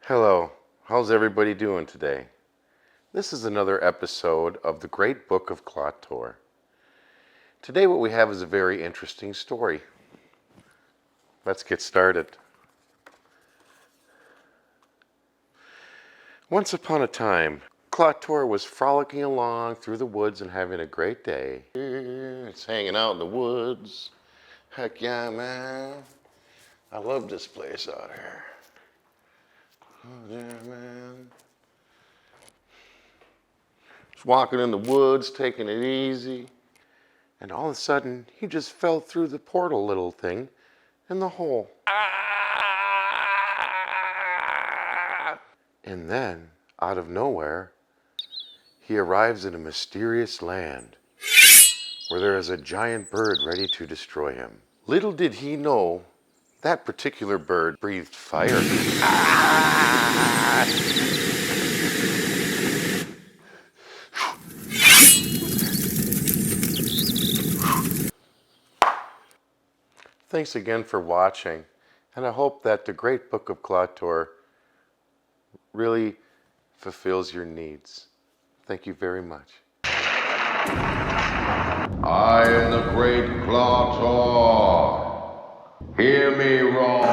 Hello, how's everybody doing today? This is another episode of the Great Book of Klawtor. Today what we have is a very interesting story. Let's get started. Once upon a time, Klawtor was frolicking along through the woods and having a great day. It's hanging out in the woods. Heck yeah, man. I love this place out here. Oh yeah, man. Just walking in the woods, taking it easy. And all of a sudden, he just fell through the portal little thing in the hole. And then, out of nowhere, he arrives in a mysterious land where there is a giant bird ready to destroy him. Little did he know that particular bird breathed fire. Thanks again for watching, and I hope that the Great Book of Klawtor really fulfills your needs. Thank you very much. I am the great Klawtor. Hear me roar.